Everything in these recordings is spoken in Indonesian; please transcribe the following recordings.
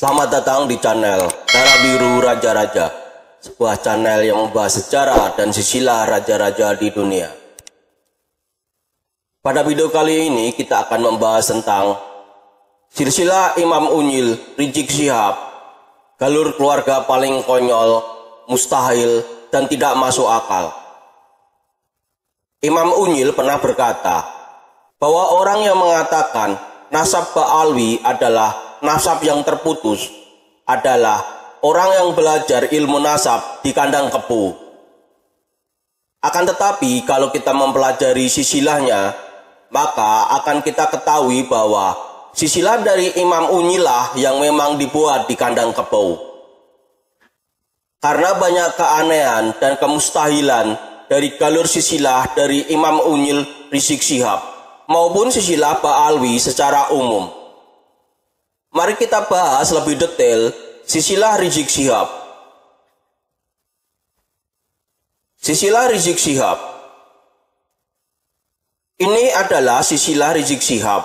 Selamat datang di channel Tera Biru Raja-Raja, sebuah channel yang membahas sejarah dan silsilah raja-raja di dunia. Pada video kali ini kita akan membahas tentang silsilah Imam Unyil Rizik Syihab, galur keluarga paling konyol, mustahil, dan tidak masuk akal. Imam Unyil pernah berkata bahwa orang yang mengatakan nasab Ba'alwi adalah nasab yang terputus adalah orang yang belajar ilmu nasab di kandang kepu. Akan tetapi kalau kita mempelajari silsilahnya, maka akan kita ketahui bahwa silsilah dari Imam Unyilah yang memang dibuat di kandang kepu. Karena banyak keanehan dan kemustahilan dari galur silsilah dari Imam Unyil Rizik Syihab maupun silsilah Ba'alwi secara umum. Mari kita bahas lebih detail silsilah Rizik Syihab. Silsilah Rizik Syihab. Ini adalah silsilah Rizik Syihab.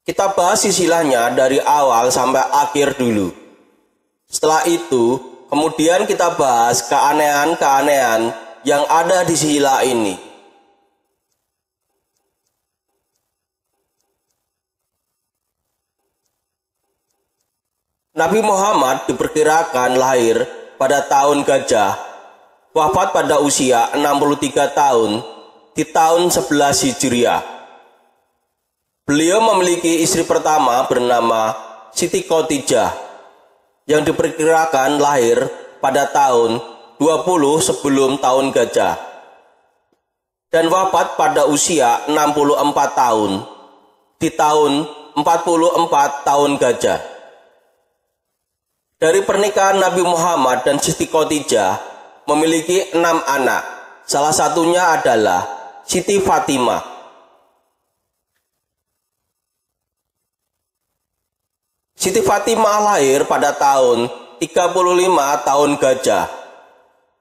Kita bahas silsilahnya dari awal sampai akhir dulu. Setelah itu, kemudian kita bahas keanehan-keanehan yang ada di silsilah ini. Nabi Muhammad diperkirakan lahir pada tahun Gajah, wafat pada usia 63 tahun di tahun 11 Hijriah. Beliau memiliki istri pertama bernama Siti Khadijah yang diperkirakan lahir pada tahun 20 sebelum tahun Gajah dan wafat pada usia 64 tahun di tahun 44 tahun Gajah. Dari pernikahan Nabi Muhammad dan Siti Khadijah memiliki 6 anak. Salah satunya adalah Siti Fatimah. Siti Fatimah lahir pada tahun 35 tahun Gajah.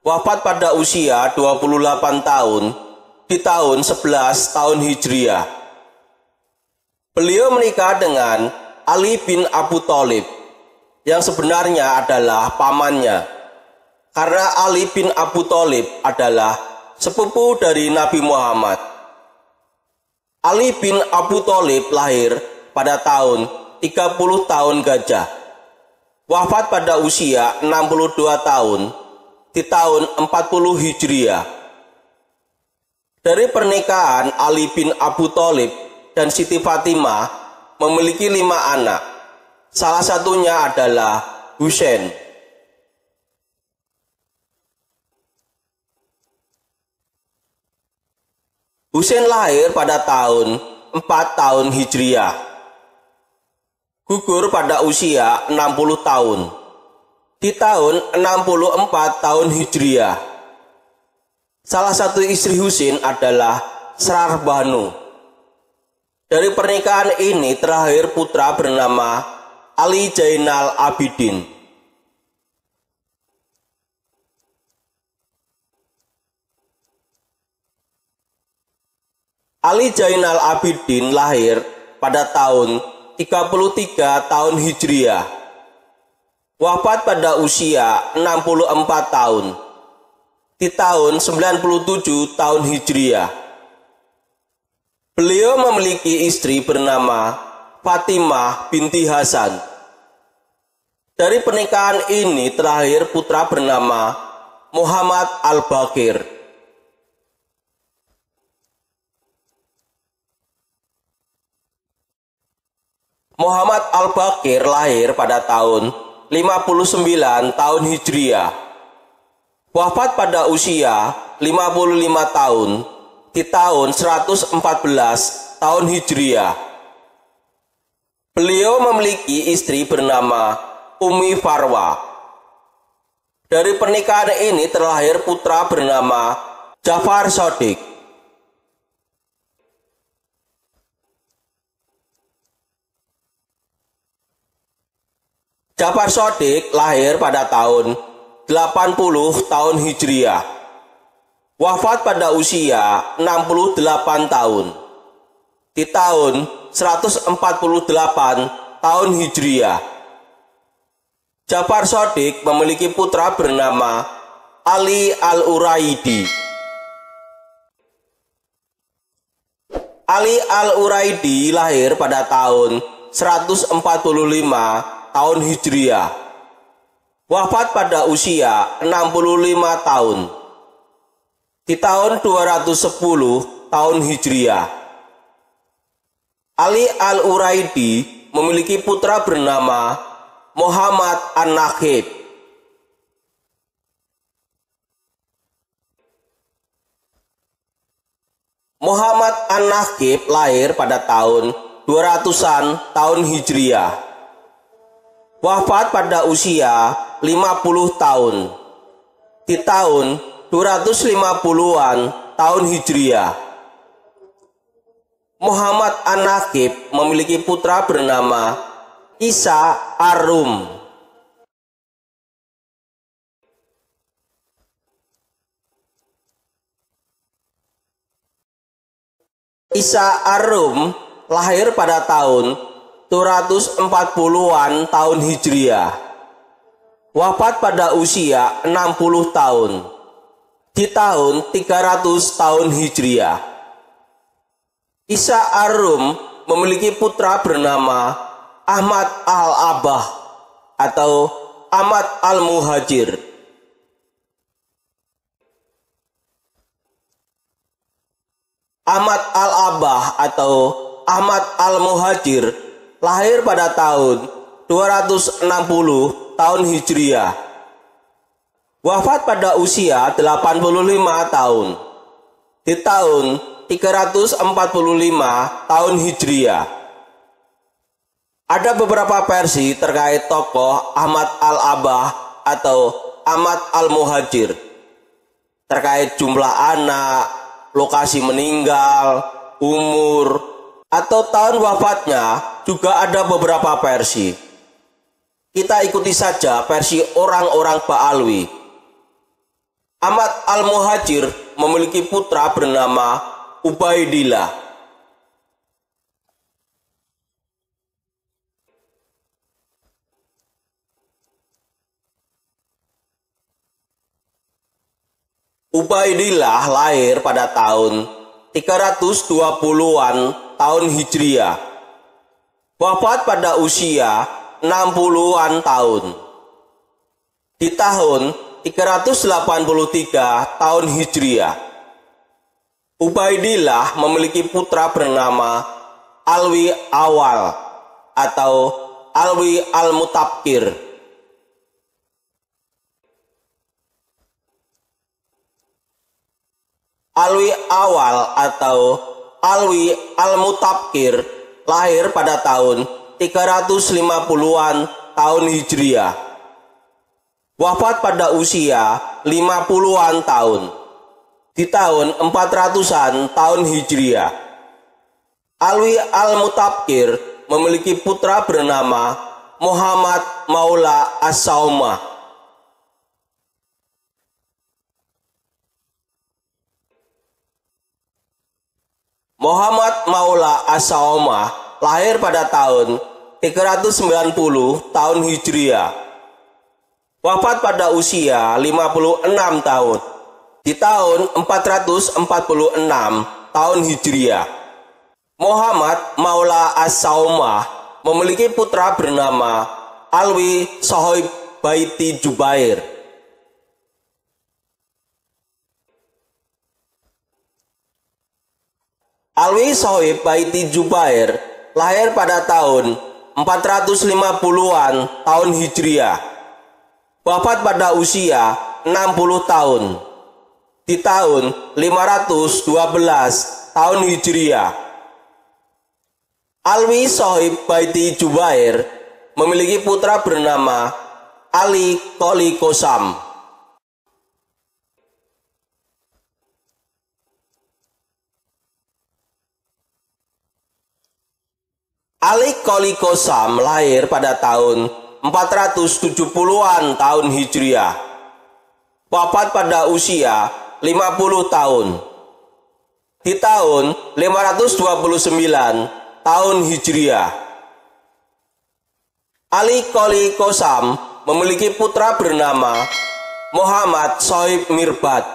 Wafat pada usia 28 tahun di tahun 11 tahun Hijriah. Beliau menikah dengan Ali bin Abu Thalib yang sebenarnya adalah pamannya, karena Ali bin Abu Thalib adalah sepupu dari Nabi Muhammad. Ali bin Abu Thalib lahir pada tahun 30 tahun Gajah, wafat pada usia 62 tahun di tahun 40 Hijriah. Dari pernikahan Ali bin Abu Thalib dan Siti Fatimah memiliki 5 anak. Salah satunya adalah Husain. Husain lahir pada tahun 4 tahun Hijriah. Gugur pada usia 60 tahun di tahun 64 tahun Hijriah. Salah satu istri Husain adalah Srar Banu. Dari pernikahan ini terlahir putra bernama Ali Zainal Abidin. Ali Zainal Abidin lahir pada tahun 33 tahun Hijriah. Wafat pada usia 64 tahun di tahun 97 tahun Hijriah. Beliau memiliki istri bernama Fatimah binti Hasan. Dari pernikahan ini terlahir putra bernama Muhammad Al-Baqir. Muhammad Al-Baqir lahir pada tahun 59 tahun Hijriah. Wafat pada usia 55 tahun di tahun 114 tahun Hijriah. Beliau memiliki istri bernama Umi Farwa. Dari pernikahan ini terlahir putra bernama Ja'far Shadiq. Ja'far Shadiq lahir pada tahun 80 tahun Hijriah. Wafat pada usia 68 tahun di tahun 148 tahun Hijriah. Ja'far Shadiq memiliki putra bernama Ali Al-Uraidi. Ali Al-Uraidi lahir pada tahun 145 tahun Hijriah. Wafat pada usia 65 tahun. Di tahun 210 tahun Hijriah. Ali Al-Uraidi memiliki putra bernama Muhammad An-Nakhib. Muhammad An-Nakhib lahir pada tahun 200-an tahun Hijriah. Wafat pada usia 50 tahun. Di tahun 250-an tahun Hijriah. Muhammad An-Nakhib memiliki putra bernama Isa Ar-Rum. Isa Ar-Rum lahir pada tahun 240-an tahun Hijriah. Wafat pada usia 60 tahun. Di tahun 300 tahun Hijriah. Isa Ar-Rum memiliki putra bernama Ahmad Al-Abah atau Ahmad Al-Muhajir. Ahmad Al-Abah atau Ahmad Al-Muhajir lahir pada tahun 260 tahun Hijriah. Wafat pada usia 85 tahun. Di tahun 345 tahun Hijriah. Ada beberapa versi terkait tokoh Ahmad Al-Abah atau Ahmad Al-Muhajir. Terkait jumlah anak, lokasi meninggal, umur, atau tahun wafatnya juga ada beberapa versi. Kita ikuti saja versi orang-orang Ba'alwi. Ahmad Al-Muhajir memiliki putra bernama Ubaidillah. Ubaidillah lahir pada tahun 320-an tahun Hijriah. Wafat pada usia 60-an tahun. Di tahun 383 tahun Hijriah. Ubaidillah memiliki putra bernama Alwi Awal atau Alwi Al-Mutabkir. Alwi Awal atau Alwi Al-Mutabkir lahir pada tahun 350-an tahun Hijriah. Wafat pada usia 50-an tahun. Di tahun 400-an tahun Hijriah. Alwi Al-Mutabkir memiliki putra bernama Muhammad Maula As-Saumah. Muhammad Maula As-Saumah lahir pada tahun 390 tahun Hijriah. Wafat pada usia 56 tahun. Di tahun 446 tahun Hijriah. Muhammad Maula As-Saumah memiliki putra bernama Alwi Sohib Baiti Jubair. Alwi Sohib Baiti Jubair lahir pada tahun 450-an tahun Hijriah. Wafat pada usia 60 tahun. Di tahun 512 tahun Hijriah. Alwi Sohib Baiti Jubair memiliki putra bernama Ali Qoli Qosam. Ali Qoli Qosam lahir pada tahun 470-an tahun Hijriah. Wafat pada usia 50 tahun. Di tahun 529 tahun Hijriah. Ali Qoli Qosam memiliki putra bernama Muhammad Sohib Mirbad.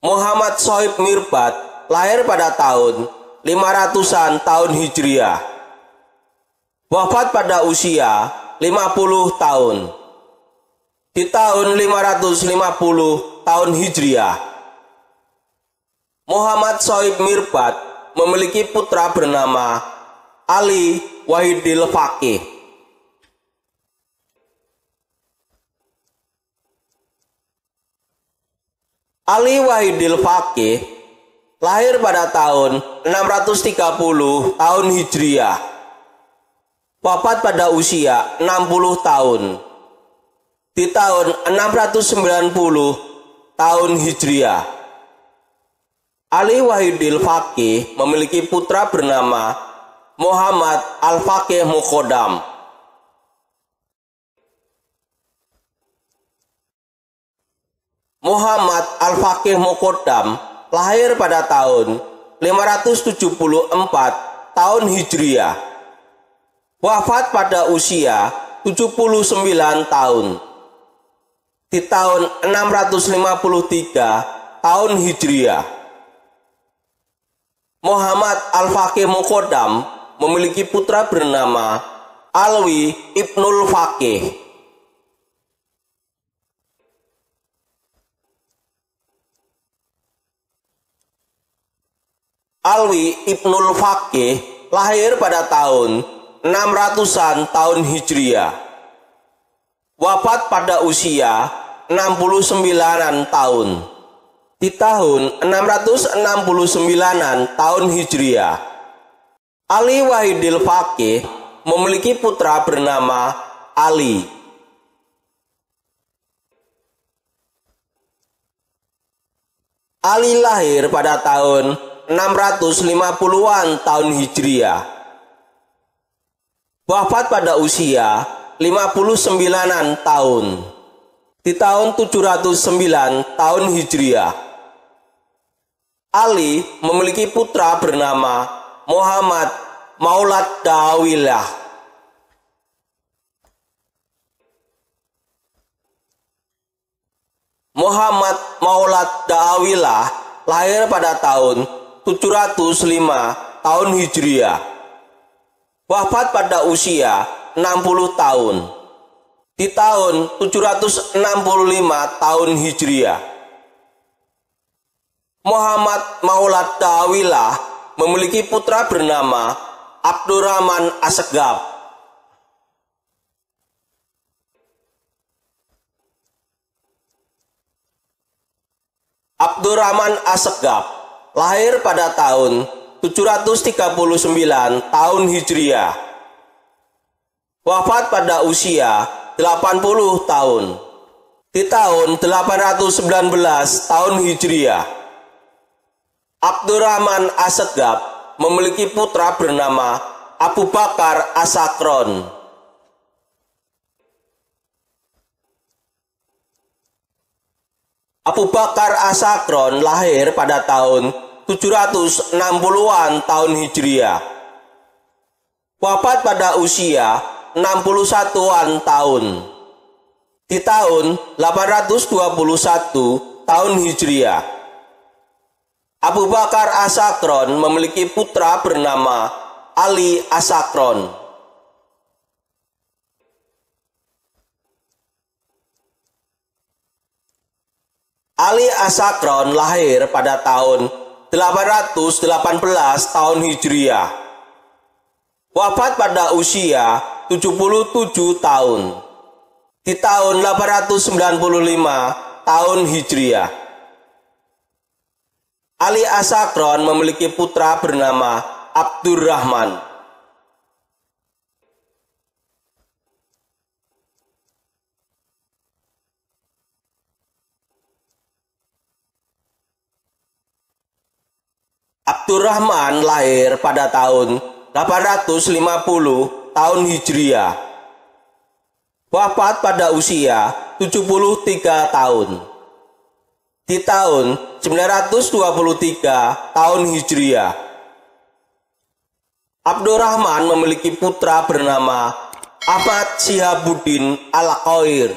Muhammad Sohib Mirbad lahir pada tahun 500-an tahun Hijriah. Wafat pada usia 50 tahun. Di tahun 550 tahun Hijriah, Muhammad Sohib Mirbad memiliki putra bernama Ali Wahidil Faqih. Ali Wahidil Faqih lahir pada tahun 630 tahun Hijriah. Wafat pada usia 60 tahun. Di tahun 690 tahun Hijriah, Ali Wahidil Faqih memiliki putra bernama Muhammad Al-Faqih Muqaddam. Muhammad Al-Faqih Muqaddam lahir pada tahun 574 tahun Hijriah. Wafat pada usia 79 tahun. Di tahun 653 tahun Hijriah, Muhammad Al-Faqih Muqaddam memiliki putra bernama Alwi Ibnul Faqih. Alwi Ibnul Faqih lahir pada tahun 600-an tahun Hijriah. Wafat pada usia 69-an tahun. Di tahun 669-an tahun Hijriah, Ali Wahidil Faqih memiliki putra bernama Ali. Ali lahir pada tahun 650-an tahun Hijriah. Wafat pada usia 59-an tahun. Di tahun 709 tahun Hijriah, Ali memiliki putra bernama Muhammad Maulad Dawilah. Muhammad Maulad Dawilah lahir pada tahun 705 tahun Hijriah. Wafat pada usia 60 tahun. Di tahun 765 tahun Hijriah, Muhammad Maulad Dawilah memiliki putra bernama Abdurrahman Assegaf. Abdurrahman Assegaf lahir pada tahun 739 tahun Hijriah. Wafat pada usia 80 tahun. Di tahun 819 tahun Hijriah, Abdurrahman Assegaf memiliki putra bernama Abu Bakar As-Sakron. Abu Bakar As-Sakron lahir pada tahun 760-an tahun Hijriah. Wafat pada usia 61-an tahun. Di tahun 821 tahun Hijriah, Abu Bakar As-Sakron memiliki putra bernama Ali As-Sakron. Ali As-Sakron lahir pada tahun 818 tahun Hijriah. Wafat pada usia 77 tahun. Di tahun 895 tahun Hijriah, Ali As-Sakron memiliki putra bernama Abdurrahman. Abdurrahman lahir pada tahun 850 tahun Hijriah. Wafat pada usia 73 tahun. Di tahun 923 tahun Hijriah, Abdurrahman memiliki putra bernama Ahmad Syihabuddin Al-Qair.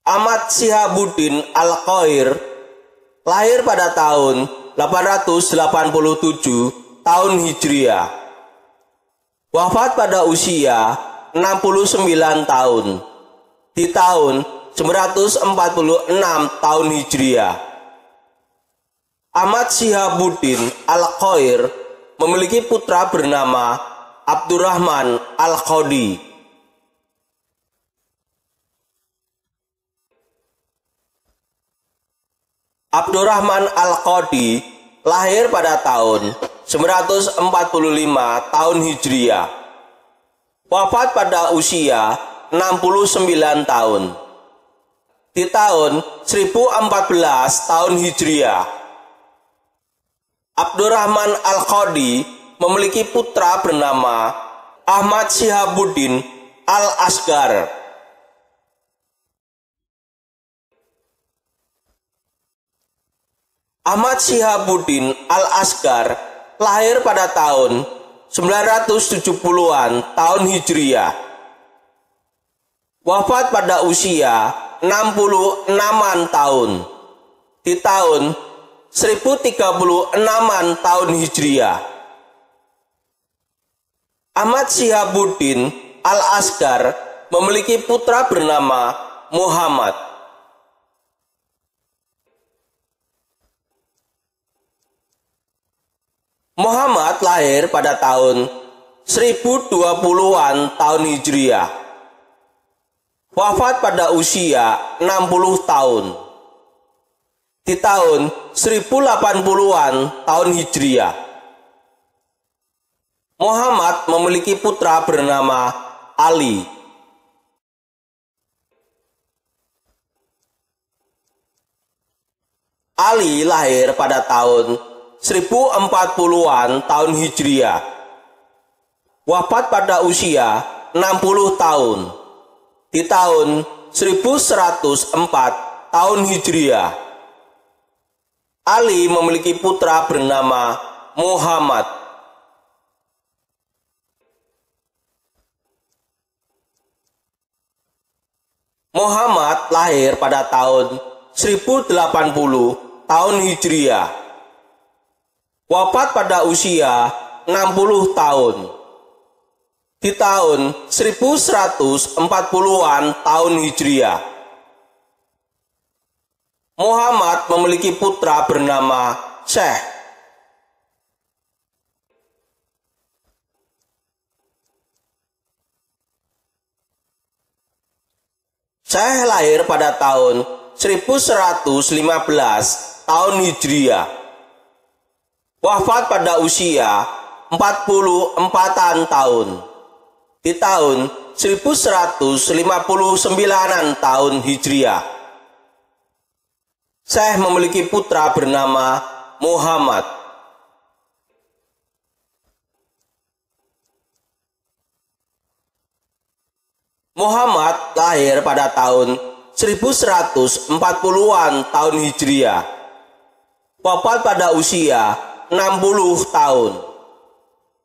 Ahmad Syihabuddin Al-Qair lahir pada tahun 887 tahun Hijriah. Wafat pada usia 69 tahun di tahun 946 tahun Hijriah. Ahmad Syihabuddin Al-Qair memiliki putra bernama Abdurrahman Al-Qadi. Abdurrahman Al-Qadi lahir pada tahun 945 tahun Hijriah. Wafat pada usia 69 tahun di tahun 1014 tahun Hijriah. Abdurrahman Al-Qadi memiliki putra bernama Ahmad Syihabuddin Al-Asgar. Ahmad Syihabuddin Al-Asgar lahir pada tahun 970-an tahun Hijriah. Wafat pada usia 66-an tahun di tahun 1036-an tahun Hijriah. Ahmad Syihabuddin Al-Asgar memiliki putra bernama Muhammad. Muhammad lahir pada tahun 1020-an tahun Hijriah. Wafat pada usia 60 tahun di tahun 1080-an tahun Hijriah. Muhammad memiliki putra bernama Ali. Ali lahir pada tahun 1040-an tahun Hijriah. Wafat pada usia 60 tahun di tahun 1104 tahun Hijriah. Ali memiliki putra bernama Muhammad. Muhammad lahir pada tahun 1080 tahun Hijriah. Wafat pada usia 60 tahun di tahun 1140-an tahun Hijriah. Muhammad memiliki putra bernama Syekh. Syekh lahir pada tahun 1115 tahun Hijriah. Wafat pada usia 44-an tahun di tahun 1159-an tahun Hijriah. Syekh memiliki putra bernama Muhammad. Muhammad lahir pada tahun 1140-an tahun Hijriah. Wafat pada usia 60 tahun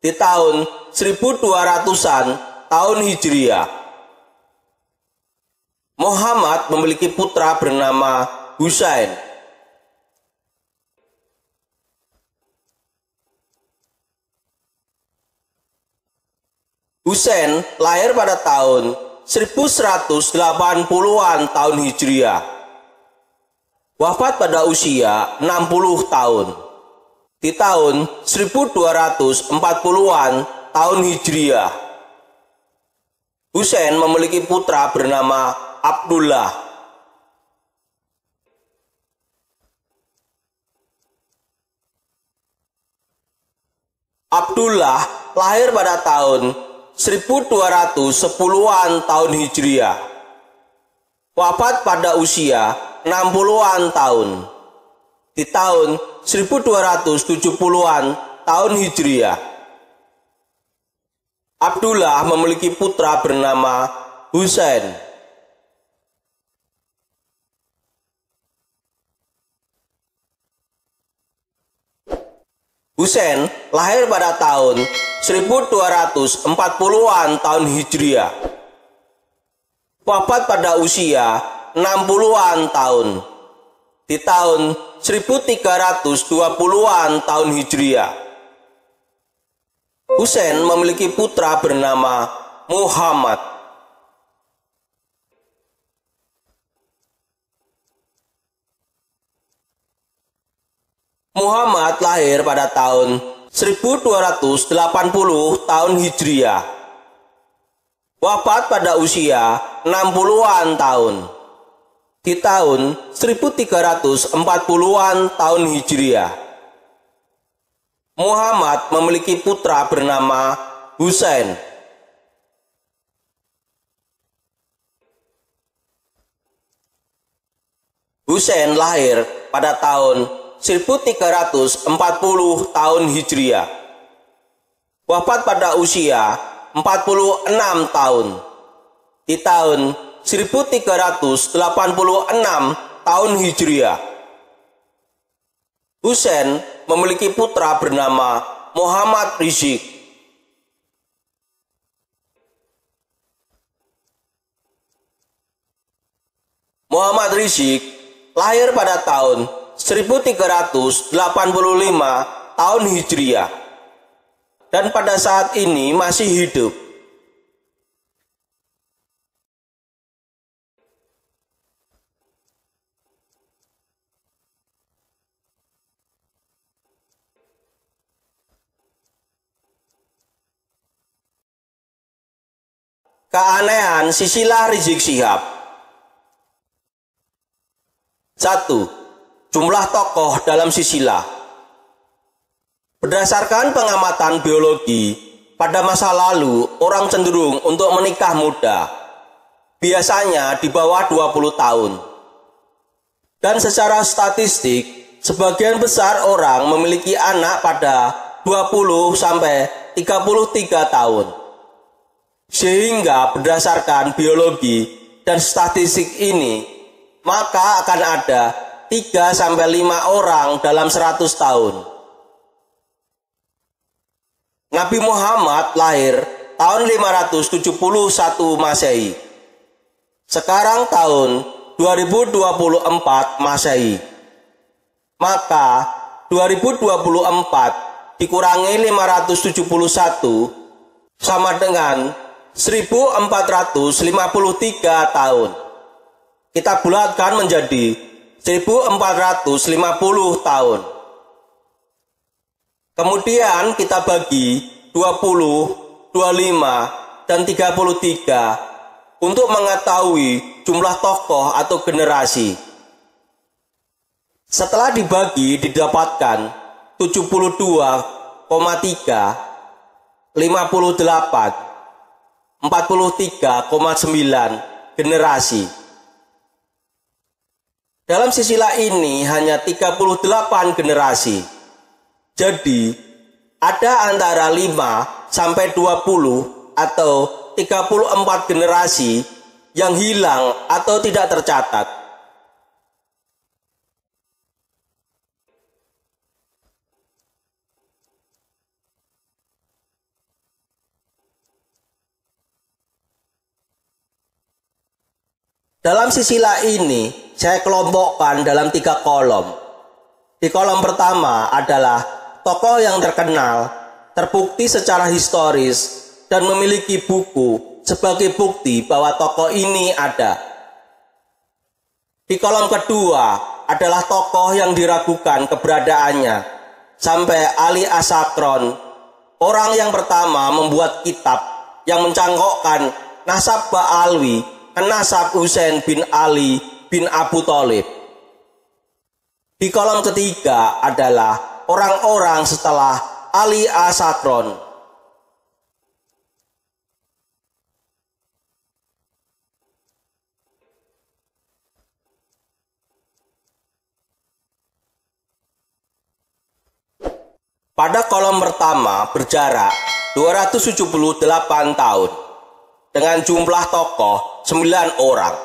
di tahun 1200-an tahun Hijriah. Muhammad memiliki putra bernama Husain. Husain lahir pada tahun 1180-an tahun Hijriah. Wafat pada usia 60 tahun di tahun 1240-an tahun Hijriah. Husain memiliki putra bernama Abdullah. Abdullah lahir pada tahun 1210-an tahun Hijriah. Wafat pada usia 60-an tahun di tahun 1270-an tahun Hijriah. Abdullah memiliki putra bernama Husain. Husain lahir pada tahun 1240-an tahun Hijriah. Wafat pada usia 60-an tahun di tahun 1320-an tahun Hijriah. Husain memiliki putra bernama Muhammad. Muhammad lahir pada tahun 1280 tahun Hijriah. Wafat pada usia 60-an tahun di tahun 1340-an tahun Hijriah. Muhammad memiliki putra bernama Husain. Husain lahir pada tahun 1340 tahun Hijriah. Wafat pada usia 46 tahun di tahun 1386 tahun Hijriah. Husain memiliki putra bernama Muhammad Rizieq. Muhammad Rizieq lahir pada tahun 1385 tahun Hijriah dan pada saat ini masih hidup. Keanehan silsilah Rizik Syihab. 1. Jumlah tokoh dalam silsilah. Berdasarkan pengamatan biologi, pada masa lalu orang cenderung untuk menikah muda, biasanya di bawah 20 tahun. Dan secara statistik, sebagian besar orang memiliki anak pada 20 sampai 33 tahun. Sehingga berdasarkan biologi dan statistik ini, maka akan ada 3-5 orang dalam 100 tahun. Nabi Muhammad lahir tahun 571 Masehi. Sekarang tahun 2024 Masehi. Maka 2024 dikurangi 571 sama dengan 1453 tahun. Kita bulatkan menjadi 1450 tahun. Kemudian kita bagi 20, 25, dan 33 untuk mengetahui jumlah tokoh atau generasi. Setelah dibagi didapatkan 72,3, 58, 43,9 generasi. Dalam silsilah ini hanya 38 generasi. Jadi, ada antara 5 sampai 20 atau 34 generasi yang hilang atau tidak tercatat. Dalam silsilah ini, saya kelompokkan dalam 3 kolom. Di kolom pertama adalah tokoh yang terkenal, terbukti secara historis, dan memiliki buku sebagai bukti bahwa tokoh ini ada. Di kolom kedua adalah tokoh yang diragukan keberadaannya, sampai Ali As-Sakron, orang yang pertama membuat kitab yang mencangkokkan nasab Ba'alwi ke nasab Husain bin Ali bin Abu Thalib. Di kolom ketiga adalah orang-orang setelah Ali As-Sakron. Pada kolom pertama berjarak 278 tahun dengan jumlah tokoh 9 orang.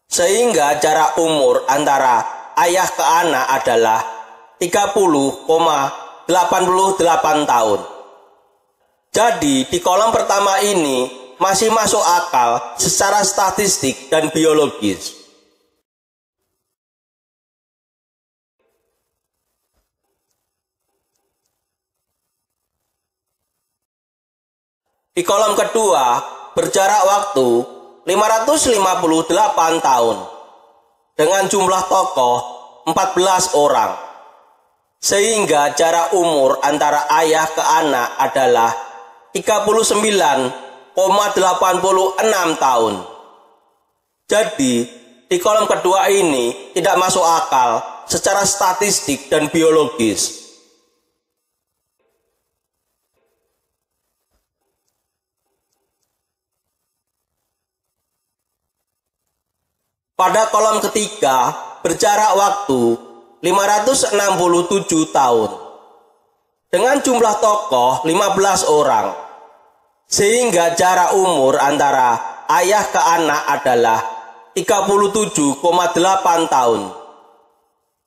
Sehingga jarak umur antara ayah ke anak adalah 30,5 88 tahun. Jadi di kolom pertama ini masih masuk akal secara statistik dan biologis. Di kolom kedua berjarak waktu 558 tahun dengan jumlah tokoh 14 orang, sehingga jarak umur antara ayah ke anak adalah 39,86 tahun. Jadi di kolom kedua ini tidak masuk akal secara statistik dan biologis. Pada kolom ketiga berjarak waktu 567 tahun dengan jumlah tokoh 15 orang, sehingga jarak umur antara ayah ke anak adalah 37,8 tahun.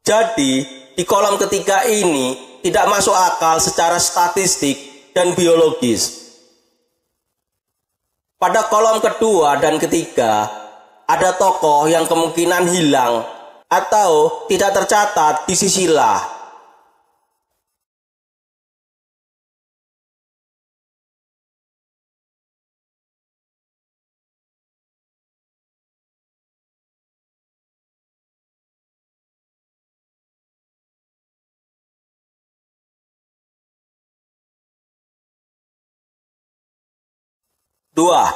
Jadi di kolom ketiga ini tidak masuk akal secara statistik dan biologis. Pada kolom kedua dan ketiga ada tokoh yang kemungkinan hilang atau tidak tercatat di sisilah. Dua,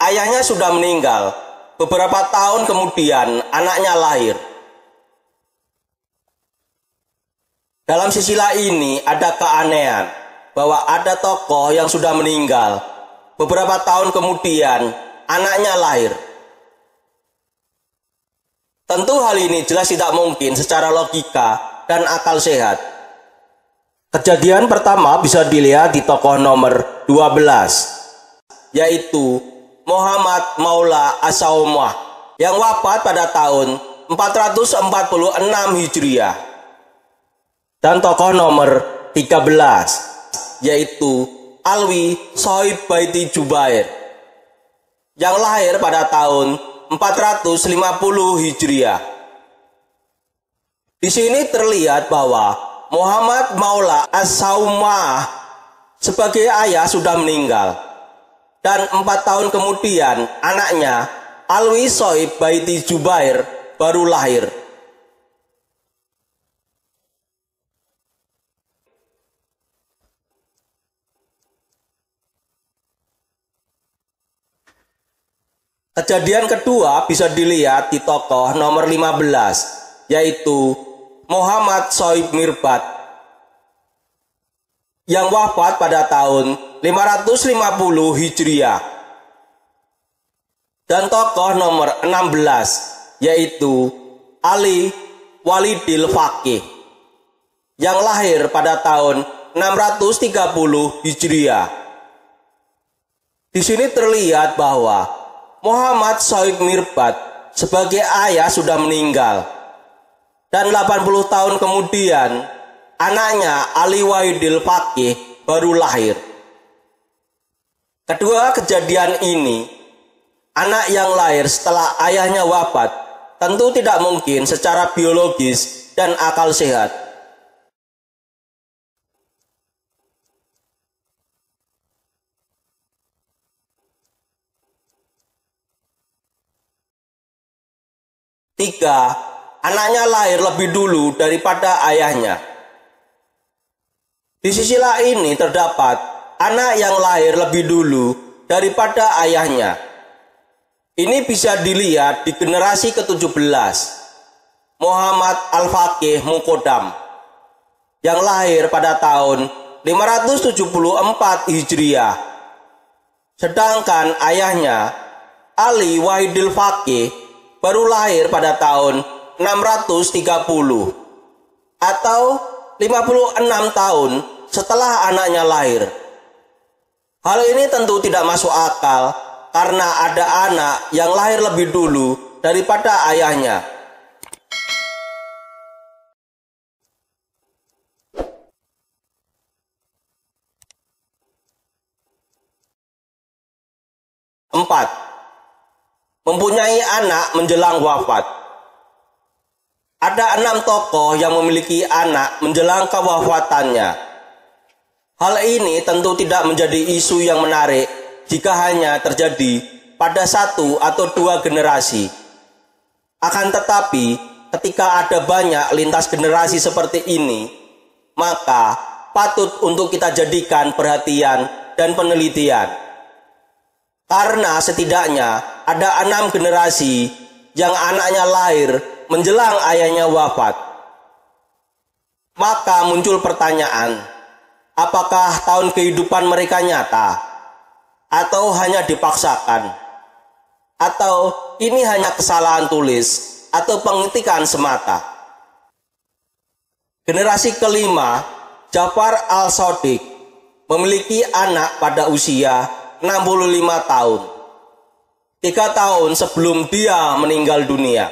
ayahnya sudah meninggal. Beberapa tahun kemudian anaknya lahir. Dalam sisilah ini ada keanehan bahwa ada tokoh yang sudah meninggal. Beberapa tahun kemudian anaknya lahir. Tentu hal ini jelas tidak mungkin secara logika dan akal sehat. Kejadian pertama bisa dilihat di tokoh nomor 12, yaitu Muhammad Maula As-Saumah yang wafat pada tahun 446 Hijriah. Dan tokoh nomor 13 yaitu Alwi Sohib Baiti Jubair yang lahir pada tahun 450 Hijriah. Di sini terlihat bahwa Muhammad Maula As-Saumah sebagai ayah sudah meninggal. Dan 4 tahun kemudian anaknya Alwi Sohib Baiti Jubair baru lahir. Kejadian kedua bisa dilihat di tokoh nomor 15, yaitu Muhammad Sohib Mirbad yang wafat pada tahun 550 Hijriah. Dan tokoh nomor 16 yaitu Ali Walidil Faqih yang lahir pada tahun 630 Hijriah. Di sini terlihat bahwa Muhammad Sohib Mirbad sebagai ayah sudah meninggal. Dan 80 tahun kemudian anaknya Ali Walidil Faqih baru lahir. Kedua kejadian ini, anak yang lahir setelah ayahnya wafat tentu tidak mungkin secara biologis dan akal sehat. Tiga, anaknya lahir lebih dulu daripada ayahnya. Di sisi lain ini terdapat anak yang lahir lebih dulu daripada ayahnya. Ini bisa dilihat di generasi ke-17, Muhammad Al-Faqih Muqaddam, yang lahir pada tahun 574 Hijriah. Sedangkan ayahnya, Ali Wahidil Faqih, baru lahir pada tahun 630, atau 56 tahun setelah anaknya lahir. Hal ini tentu tidak masuk akal karena ada anak yang lahir lebih dulu daripada ayahnya. 4. Mempunyai anak menjelang wafat. Ada 6 tokoh yang memiliki anak menjelang kewafatannya. Hal ini tentu tidak menjadi isu yang menarik jika hanya terjadi pada 1 atau 2 generasi. Akan tetapi, ketika ada banyak lintas generasi seperti ini, maka patut untuk kita jadikan perhatian dan penelitian. Karena setidaknya ada 6 generasi yang anaknya lahir menjelang ayahnya wafat. Maka muncul pertanyaan, apakah tahun kehidupan mereka nyata? Atau hanya dipaksakan? Atau ini hanya kesalahan tulis atau pengetikan semata? Generasi kelima, Ja'far al-Shadiq, memiliki anak pada usia 65 tahun. 3 tahun sebelum dia meninggal dunia.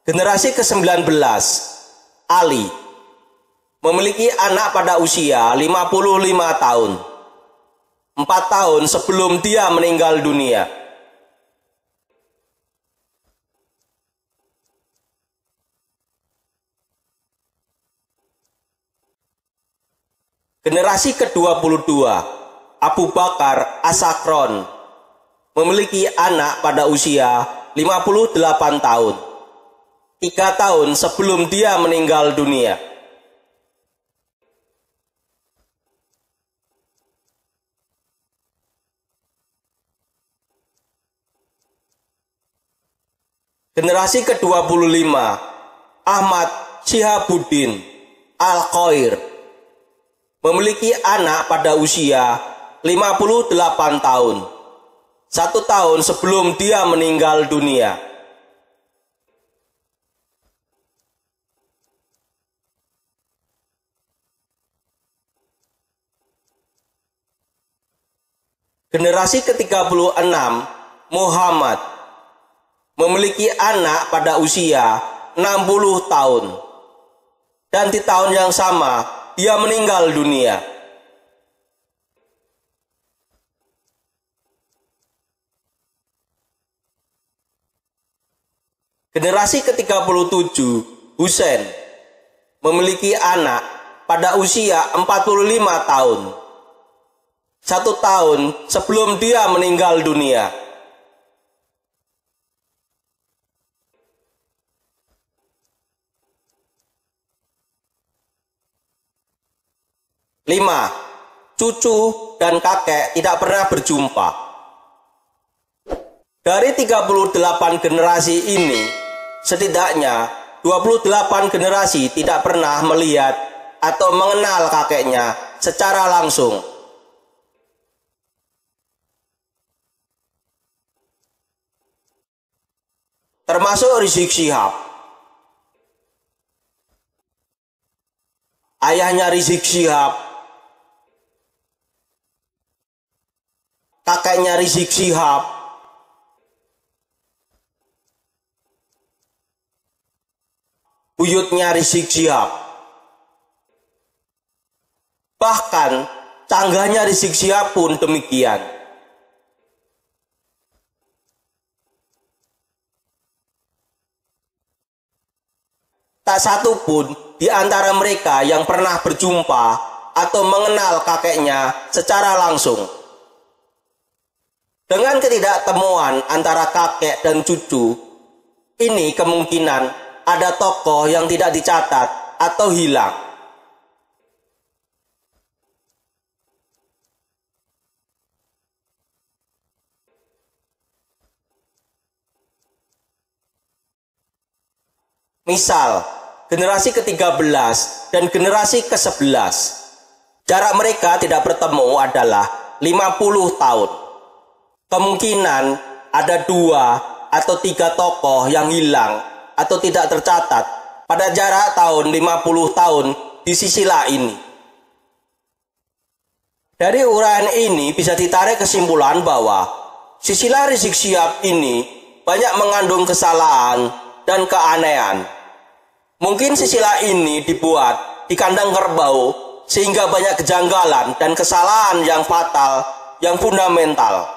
Generasi ke-19, Ali, memiliki anak pada usia 55 tahun. 4 tahun sebelum dia meninggal dunia. Generasi ke-22, Abu Bakar As-Sakron, memiliki anak pada usia 58 tahun. 3 tahun sebelum dia meninggal dunia. Generasi ke-25, Ahmad Syihabuddin Al-Khair, memiliki anak pada usia 58 tahun. 1 tahun sebelum dia meninggal dunia. Generasi ke-36, Muhammad, memiliki anak pada usia 60 tahun. Dan di tahun yang sama, dia meninggal dunia. Generasi ke-37, Husain, memiliki anak pada usia 45 tahun. 1 tahun sebelum dia meninggal dunia. Lima, cucu dan kakek tidak pernah berjumpa. Dari 38 generasi ini, setidaknya 28 generasi tidak pernah melihat atau mengenal kakeknya secara langsung. Termasuk Rizik Syihab. Ayahnya Rizik Syihab, kakeknya Rizik Syihab, buyutnya Rizik Syihab. Bahkan canggahnya Rizik Syihab pun demikian. Tak satu pun di antara mereka yang pernah berjumpa atau mengenal kakeknya secara langsung. Dengan ketidaktemuan antara kakek dan cucu, ini kemungkinan ada tokoh yang tidak dicatat atau hilang. Misal, generasi ke-13 dan generasi ke-11. Jarak mereka tidak bertemu adalah 50 tahun. Kemungkinan ada 2 atau 3 tokoh yang hilang atau tidak tercatat pada jarak tahun 50 tahun di sisi lain. Dari uraian ini bisa ditarik kesimpulan bahwa silsilah Rizik Syihab ini banyak mengandung kesalahan dan keanehan. Mungkin silsilah ini dibuat di kandang kerbau sehingga banyak kejanggalan dan kesalahan yang fatal, yang fundamental.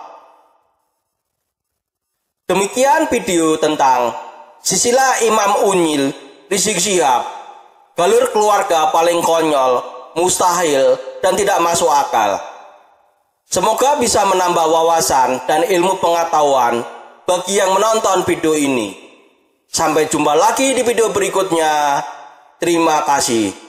Demikian video tentang silsilah Imam Unyil Rizik Syihab, galur keluarga paling konyol, mustahil, dan tidak masuk akal. Semoga bisa menambah wawasan dan ilmu pengetahuan bagi yang menonton video ini. Sampai jumpa lagi di video berikutnya. Terima kasih.